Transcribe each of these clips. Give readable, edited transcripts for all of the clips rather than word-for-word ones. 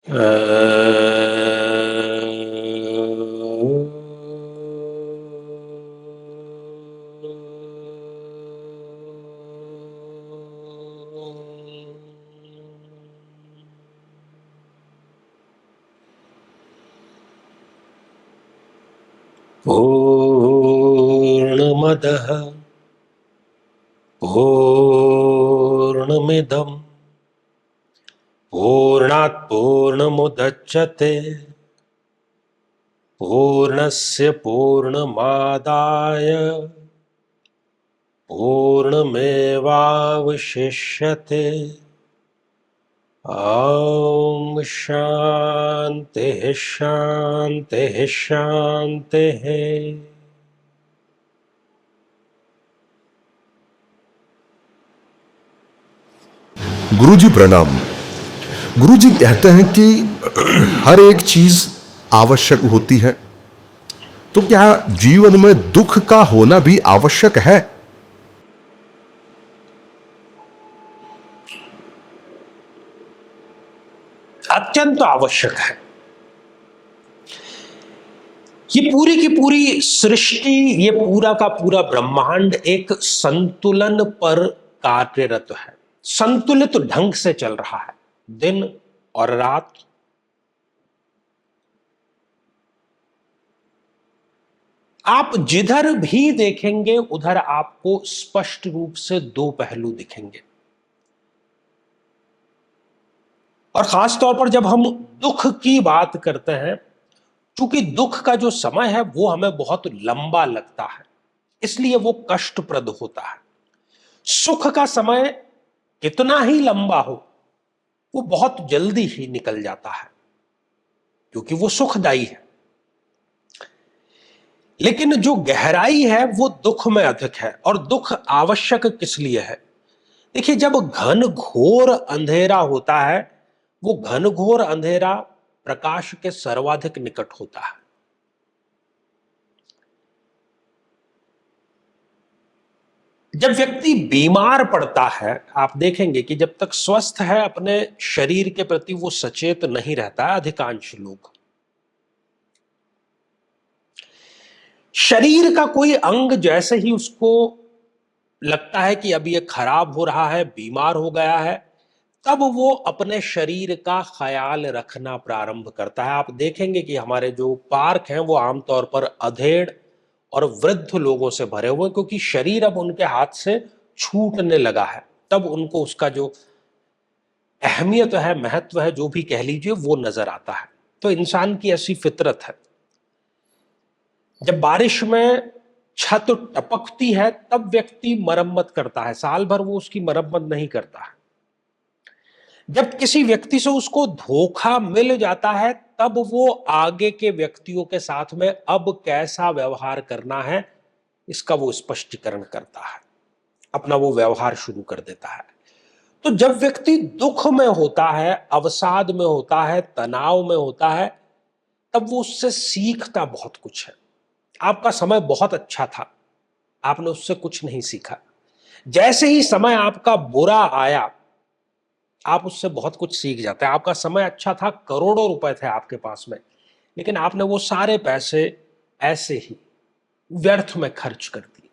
अ, पूर्णमदः पूर्णमिदं पूर्णात् पूर्णमुदच्यते पूर्णस्य पूर्णमादाय पूर्णमेवावशिष्यते। ॐ शान्तिः शान्तिः शान्तिः। गुरुजी प्रणाम। गुरुजी कहते हैं कि हर एक चीज आवश्यक होती है, तो क्या जीवन में दुख का होना भी आवश्यक है? अत्यंत आवश्यक है। ये पूरी की पूरी सृष्टि, ये पूरा का पूरा ब्रह्मांड एक संतुलन पर कार्यरत है, संतुलित ढंग से चल रहा है। दिन और रात, आप जिधर भी देखेंगे उधर आपको स्पष्ट रूप से दो पहलू दिखेंगे। और खास तौर पर जब हम दुख की बात करते हैं, चूंकि दुख का जो समय है वो हमें बहुत लंबा लगता है, इसलिए वो कष्टप्रद होता है। सुख का समय कितना ही लंबा हो, वो बहुत जल्दी ही निकल जाता है, क्योंकि वो सुखदायी है। लेकिन जो गहराई है वो दुख में अधिक है। और दुख आवश्यक किस लिए है? देखिए, जब घन घोर अंधेरा होता है, वो घन घोर अंधेरा प्रकाश के सर्वाधिक निकट होता है। जब व्यक्ति बीमार पड़ता है, आप देखेंगे कि जब तक स्वस्थ है अपने शरीर के प्रति वो सचेत नहीं रहता है। अधिकांश लोग, शरीर का कोई अंग जैसे ही उसको लगता है कि अब ये खराब हो रहा है, बीमार हो गया है, तब वो अपने शरीर का ख्याल रखना प्रारंभ करता है। आप देखेंगे कि हमारे जो पार्क हैं वो आमतौर पर अधेड़ और वृद्ध लोगों से भरे हुए हैं, क्योंकि शरीर अब उनके हाथ से छूटने लगा है। तब उनको उसका जो अहमियत है, महत्व है, जो भी कह लीजिए, वो नजर आता है। तो इंसान की ऐसी फितरत है। जब बारिश में छत टपकती है तब व्यक्ति मरम्मत करता है, साल भर वो उसकी मरम्मत नहीं करता है। जब किसी व्यक्ति से उसको धोखा मिल जाता है तब वो आगे के व्यक्तियों के साथ में अब कैसा व्यवहार करना है, इसका वो स्पष्टीकरण करता है, अपना वो व्यवहार शुरू कर देता है। तो जब व्यक्ति दुख में होता है, अवसाद में होता है, तनाव में होता है, तब वो उससे सीखता बहुत कुछ है। आपका समय बहुत अच्छा था, आपने उससे कुछ नहीं सीखा। जैसे ही समय आपका बुरा आया, आप उससे बहुत कुछ सीख जाते हैं। आपका समय अच्छा था, करोड़ों रुपए थे आपके पास में, लेकिन आपने वो सारे पैसे ऐसे ही व्यर्थ में खर्च कर दिए।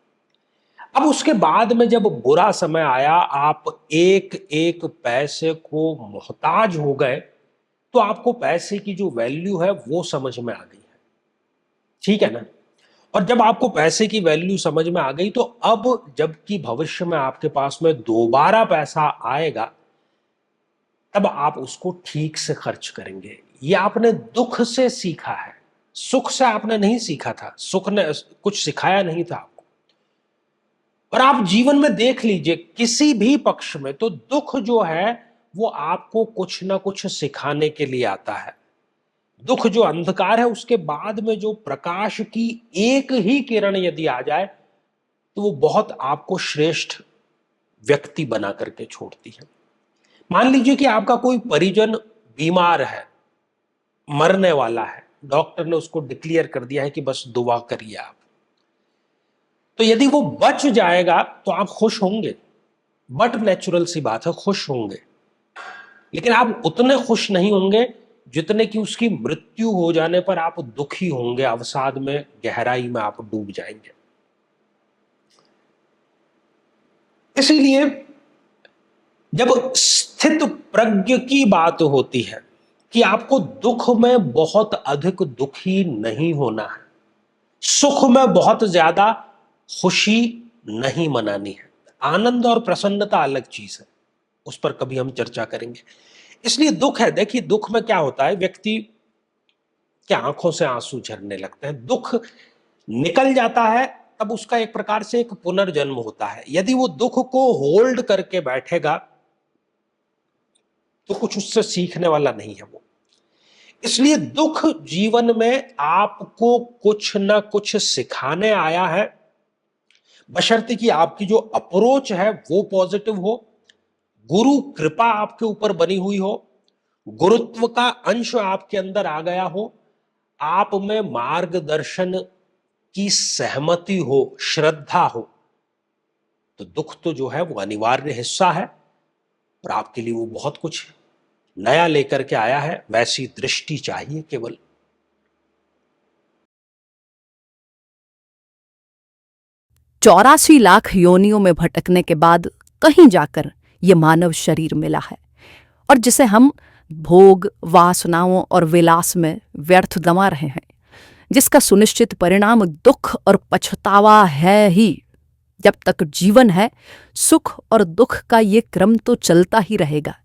अब उसके बाद में जब बुरा समय आया, आप एक एक पैसे को मोहताज हो गए, तो आपको पैसे की जो वैल्यू है वो समझ में आ गई है। ठीक है ना? और जब आपको पैसे की वैल्यू समझ में आ गई, तो अब जबकि भविष्य में आपके पास में दोबारा पैसा आएगा, तब आप उसको ठीक से खर्च करेंगे। ये आपने दुख से सीखा है, सुख से आपने नहीं सीखा था। सुख ने कुछ सिखाया नहीं था आपको। और आप जीवन में देख लीजिए, किसी भी पक्ष में, तो दुख जो है वो आपको कुछ ना कुछ सिखाने के लिए आता है। दुख जो अंधकार है, उसके बाद में जो प्रकाश की एक ही किरण यदि आ जाए, तो वो बहुत आपको श्रेष्ठ व्यक्ति बना करके छोड़ती है। मान लीजिए कि आपका कोई परिजन बीमार है, मरने वाला है, डॉक्टर ने उसको डिक्लेयर कर दिया है कि बस दुआ करिए आप। तो यदि वो बच जाएगा तो आप खुश होंगे, बट नेचुरल सी बात है, खुश होंगे। लेकिन आप उतने खुश नहीं होंगे जितने कि उसकी मृत्यु हो जाने पर आप दुखी होंगे, अवसाद में, गहराई में आप डूब जाएंगे। इसीलिए जब स्थित प्रज्ञ की बात होती है कि आपको दुख में बहुत अधिक दुखी नहीं होना है, सुख में बहुत ज्यादा खुशी नहीं मनानी है। आनंद और प्रसन्नता अलग चीज है, उस पर कभी हम चर्चा करेंगे। इसलिए दुख है, देखिए दुख में क्या होता है, व्यक्ति के आंखों से आंसू झरने लगते हैं। दुख निकल जाता है तब उसका एक प्रकार से एक पुनर्जन्म होता है। यदि वो दुख को होल्ड करके बैठेगा तो कुछ उससे सीखने वाला नहीं है वो। इसलिए दुख जीवन में आपको कुछ ना कुछ सिखाने आया है, बशर्ते कि आपकी जो अप्रोच है वो पॉजिटिव हो, गुरु कृपा आपके ऊपर बनी हुई हो, गुरुत्व का अंश आपके अंदर आ गया हो, आप में मार्गदर्शन की सहमति हो, श्रद्धा हो, तो दुख तो जो है वो अनिवार्य हिस्सा है और आपके लिए वो बहुत कुछ नया लेकर के आया है। वैसी दृष्टि चाहिए केवल। 84 लाख योनियों में भटकने के बाद कहीं जाकर ये मानव शरीर मिला है, और जिसे हम भोग, वासनाओं और विलास में व्यर्थ दमा रहे हैं, जिसका सुनिश्चित परिणाम दुख और पछतावा है ही। जब तक जीवन है, सुख और दुख का ये क्रम तो चलता ही रहेगा,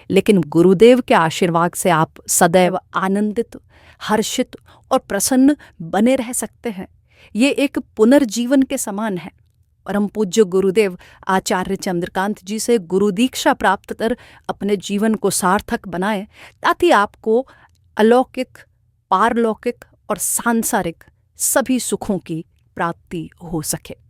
लेकिन गुरुदेव के आशीर्वाद से आप सदैव आनंदित, हर्षित और प्रसन्न बने रह सकते हैं। ये एक पुनर्जीवन के समान है। परम पूज्य गुरुदेव आचार्य चंद्रकांत जी से गुरु दीक्षा प्राप्त कर अपने जीवन को सार्थक बनाएं, ताकि आपको अलौकिक, पारलौकिक और सांसारिक सभी सुखों की प्राप्ति हो सके।